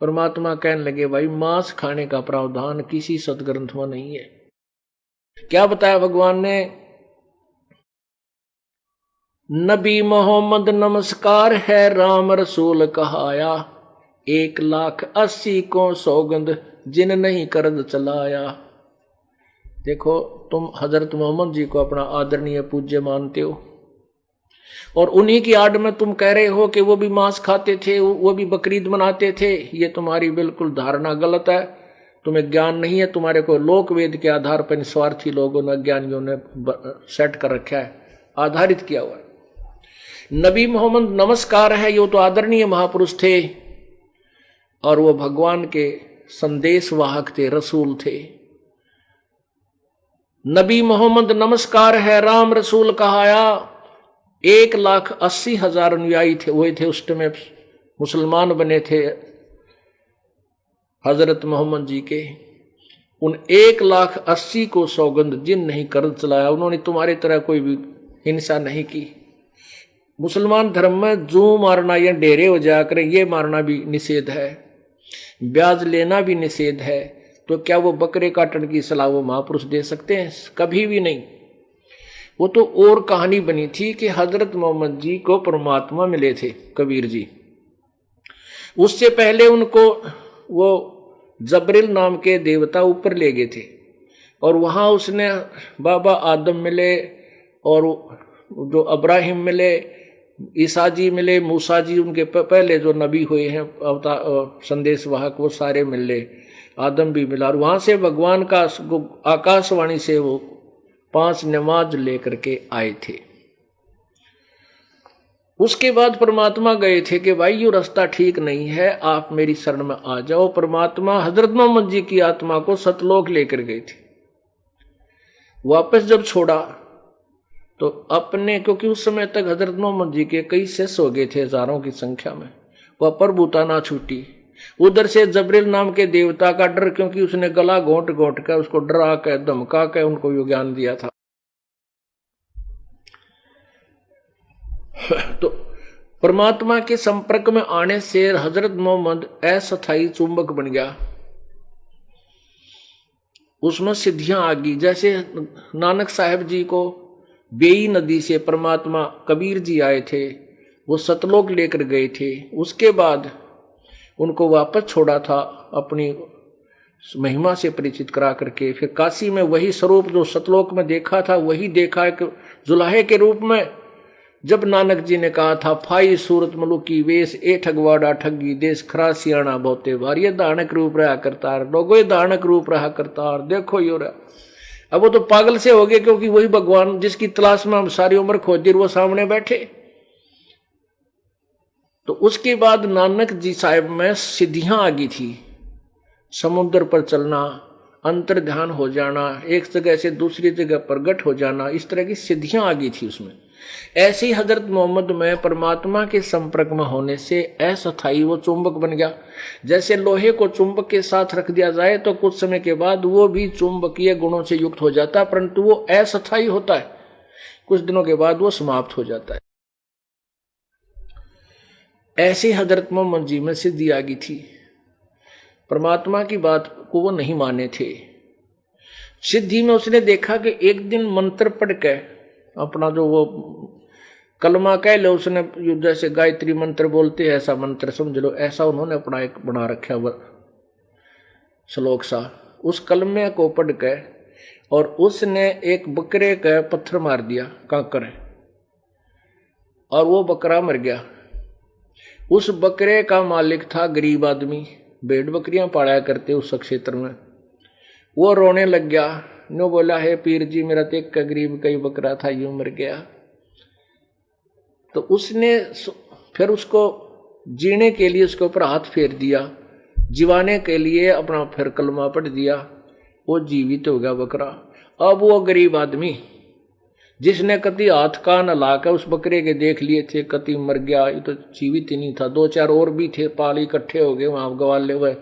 परमात्मा कहने लगे भाई मांस खाने का प्रावधान किसी सदग्रंथ में नहीं है। क्या बताया भगवान ने? नबी मोहम्मद नमस्कार है राम रसूल कहाया, 1,80,000 को सौगंध जिन नहीं करद चलाया। देखो तुम हजरत मोहम्मद जी को अपना आदरणीय पूज्य मानते हो और उन्हीं की आड़ में तुम कह रहे हो कि वो भी मांस खाते थे, वो भी बकरीद मनाते थे। ये तुम्हारी बिल्कुल धारणा गलत है। तुम्हें ज्ञान नहीं है। तुम्हारे को लोक वेद के आधार पर स्वार्थी लोगों ने, अज्ञानियों ने सेट कर रखा है, आधारित किया हुआ है। नबी मोहम्मद नमस्कार है, ये तो आदरणीय महापुरुष थे और वो भगवान के संदेश वाहक थे, रसूल थे। नबी मोहम्मद नमस्कार है राम रसूल कहाया, 1,80,000 अनुयायी थे हुए थे उस समय, मुसलमान बने थे हजरत मोहम्मद जी के। उन 1,80,000 को सौगंध जिन नहीं कर चलाया। उन्होंने तुम्हारी तरह कोई भी हिंसा नहीं की। मुसलमान धर्म में जू मारना या डेरे हो जाकर ये मारना भी निषेध है, ब्याज लेना भी निषेध है। तो क्या वो बकरे काटने की सलाह वो महापुरुष दे सकते हैं? कभी भी नहीं। वो तो और कहानी बनी थी कि हजरत मोहम्मद जी को परमात्मा मिले थे कबीर जी। उससे पहले उनको वो जबरील नाम के देवता ऊपर ले गए थे और वहां उसने बाबा आदम मिले और जो अब्राहिम मिले, ईसा जी मिले, मूसा जी, उनके पहले जो नबी हुए हैं संदेश वाहक, वो सारे मिले, आदम भी मिला। और वहां से भगवान का आकाशवाणी से वो 5 नमाज लेकर के आए थे। उसके बाद परमात्मा गए थे कि भाई ये रास्ता ठीक नहीं है, आप मेरी शरण में आ जाओ। परमात्मा हजरत मोहम्मद जी की आत्मा को सतलोक लेकर गए थे। वापस जब छोड़ा तो अपने, क्योंकि उस समय तक हजरत मोहम्मद जी के कई शिष्य हो गए थे हजारों की संख्या में, वह प्रभुता ना छूटी। उधर से जबरील नाम के देवता का डर, क्योंकि उसने गला घोंट घोंट कर उसको डरा के धमका के उनको यो ज्ञान दिया था। तो परमात्मा के संपर्क में आने से हजरत मोहम्मद अस्थायी चुंबक बन गया। उसमें सिद्धियां आ गई। जैसे नानक साहब जी को बेई नदी से परमात्मा कबीर जी आए थे, वो सतलोक लेकर गए थे। उसके बाद उनको वापस छोड़ा था अपनी महिमा से परिचित करा करके। फिर काशी में वही स्वरूप जो सतलोक में देखा था वही देखा एक जुलाहे के रूप में। जब नानक जी ने कहा था, फाई सूरत मलुकी वेश ए ठगवाड़ा ठगी देश खरा सियाणा बहुते बार, ये दानक रूप रहा करतार, लोगो दानक रूप रहा करतार, देखो यो रहा। अब वो तो पागल से हो गए, क्योंकि वही भगवान जिसकी तलाश में हम सारी उम्र खोजी वो सामने बैठे। तो उसके बाद नानक जी साहब में सिद्धियां आ गई थी। समुद्र पर चलना, अंतर ध्यान हो जाना, एक जगह से दूसरी जगह प्रगट हो जाना, इस तरह की सिद्धियां आ गई थी उसमें। ऐसे ही हजरत मोहम्मद में परमात्मा के संपर्क में होने से अस्थायी वो चुंबक बन गया। जैसे लोहे को चुंबक के साथ रख दिया जाए तो कुछ समय के बाद वो भी चुंबकीय गुणों से युक्त हो जाता है, परंतु वो अस्थायी होता है, कुछ दिनों के बाद वो समाप्त हो जाता है। ऐसे हजरत मोहम्मद जी में सिद्धि आ गई थी। परमात्मा की बात को वो नहीं माने थे। सिद्धि में उसने देखा कि एक दिन मंत्र पढ़ के अपना जो वो कलमा कह लो, उसने जैसे गायत्री मंत्र बोलते हैं ऐसा मंत्र समझ लो, ऐसा उन्होंने अपना एक बना रखा श्लोक सा। उस कलमे को पढ़ के और उसने एक बकरे का पत्थर मार दिया, कांकर, और वो बकरा मर गया। उस बकरे का मालिक था गरीब आदमी, भेड़ बकरियां पाला करते उस क्षेत्र में। वो रोने लग गया, नो बोला, है पीर जी मेरा तो एक गरीब का ही बकरा था, यूं मर गया। तो उसने फिर उसको जीने के लिए उसके ऊपर हाथ फेर दिया, जीवाने के लिए अपना फिर कलमा पढ़ दिया, वो जीवित हो गया बकरा। अब वो गरीब आदमी जिसने कति हाथ कान लाकर उस बकरे के देख लिए थे, कति मर गया, ये तो जीवित ही नहीं था। 2-4 और भी थे, पाल इकट्ठे हो गए वहां गवाले हुए,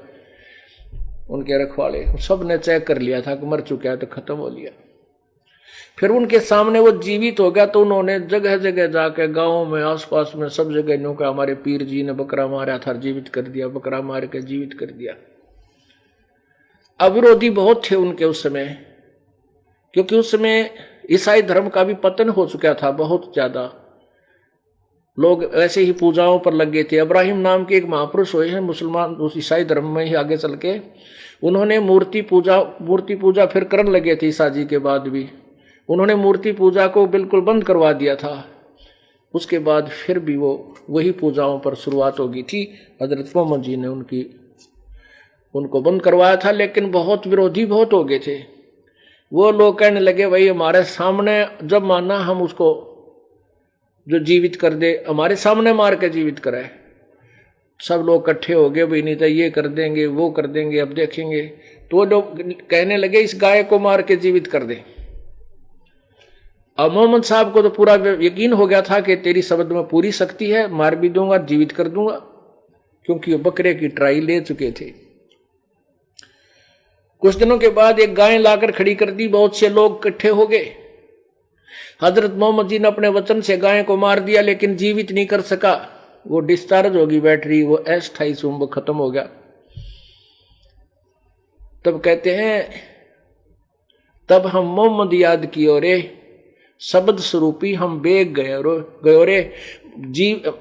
उनके रखवाले, सब ने चेक कर लिया था कि मर चुका है, तो खत्म हो लिया। फिर उनके सामने वो जीवित हो गया तो उन्होंने जगह जगह जाके गाँव में आसपास में सब जगह न्यू का हमारे पीर जी ने बकरा मारा था, जीवित कर दिया, बकरा मार के जीवित कर दिया। अविरोधी बहुत थे उनके उस समय, क्योंकि उस समय ईसाई धर्म का भी पतन हो चुका था, बहुत ज्यादा लोग ऐसे ही पूजाओं पर लगे थे। इब्राहिम नाम के एक महापुरुष हुए हैं मुसलमान, उस ईसाई धर्म में ही आगे चल के उन्होंने मूर्ति पूजा फिर करने लगे थे। ईसा जी के बाद भी उन्होंने मूर्ति पूजा को बिल्कुल बंद करवा दिया था। उसके बाद फिर भी वो वही पूजाओं पर शुरुआत हो गई थी। हजरत मोहम्मद जी ने उनको बंद करवाया था, लेकिन बहुत विरोधी बहुत हो गए थे। वो लोग कहने लगे भाई हमारे सामने जब माना हम उसको जो जीवित कर दे, हमारे सामने मार के जीवित कराए। सब लोग इकट्ठे हो गए, भाई नहीं तो ये कर देंगे वो कर देंगे, अब देखेंगे। तो लोग कहने लगे इस गाय को मार के जीवित कर दे। अब मोहम्मद साहब को तो पूरा यकीन हो गया था कि तेरी शब्द में पूरी शक्ति है, मार भी दूंगा जीवित कर दूंगा, क्योंकि वो बकरे की ट्राई ले चुके थे। कुछ दिनों के बाद एक गाय लाकर खड़ी कर दी, बहुत से लोग इकट्ठे हो गए। हजरत मोहम्मद जी ने अपने वचन से गाय को मार दिया, लेकिन जीवित नहीं कर सका। वो डिस्चार्ज होगी बैटरी, वो अस्थायी चुंबक खत्म हो गया। तब कहते हैं तब हम मोहम्मद याद कियो रे, शब्द स्वरूपी हम बेग गयो रे,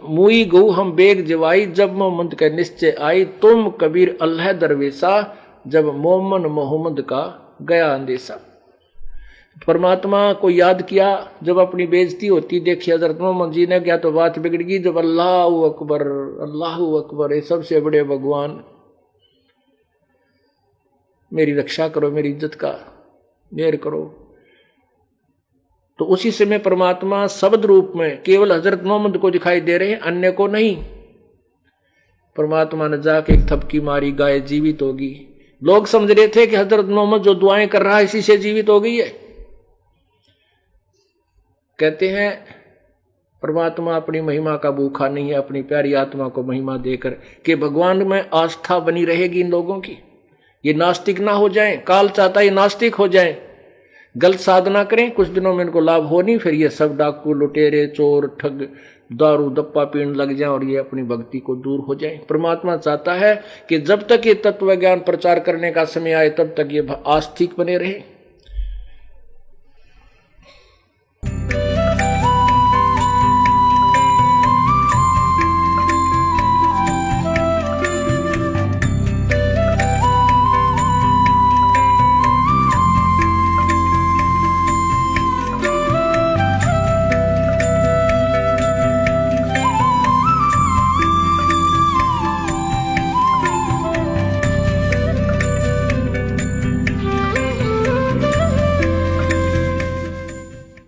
मुई गऊ हम बेग जवाई, जब मोहम्मद का निश्चय आई, तुम कबीर अल्लाह दरवेशा, जब मोहम्मद का गया अंदेशा। परमात्मा को याद किया, जब अपनी बेइज्जती होती देखी हजरत मोहम्मद जी ने, क्या तो बात बिगड़ गई। जब अल्लाहू अकबर, ये सबसे बड़े भगवान मेरी रक्षा करो, मेरी इज्जत का मेहर करो। तो उसी समय परमात्मा शब्द रूप में केवल हजरत मोहम्मद को दिखाई दे रहे हैं, अन्य को नहीं। परमात्मा ने जाके एक थपकी मारी, गाय जीवित होगी। लोग समझ रहे थे कि हजरत मोहम्मद जो दुआएं कर रहा है इसी से जीवित हो गई है। कहते हैं परमात्मा अपनी महिमा का भूखा नहीं है, अपनी प्यारी आत्मा को महिमा देकर कि भगवान में आस्था बनी रहेगी इन लोगों की, ये नास्तिक ना हो जाएं। काल चाहता है ये नास्तिक हो जाएं, गलत साधना करें, कुछ दिनों में इनको लाभ हो नहीं, फिर ये सब डाकू लुटेरे चोर ठग दारू दप्पा पीने लग जाएं और ये अपनी भक्ति को दूर हो जाएं। परमात्मा चाहता है कि जब तक ये तत्व ज्ञान प्रचार करने का समय आए तब तक ये आस्तिक बने रहें।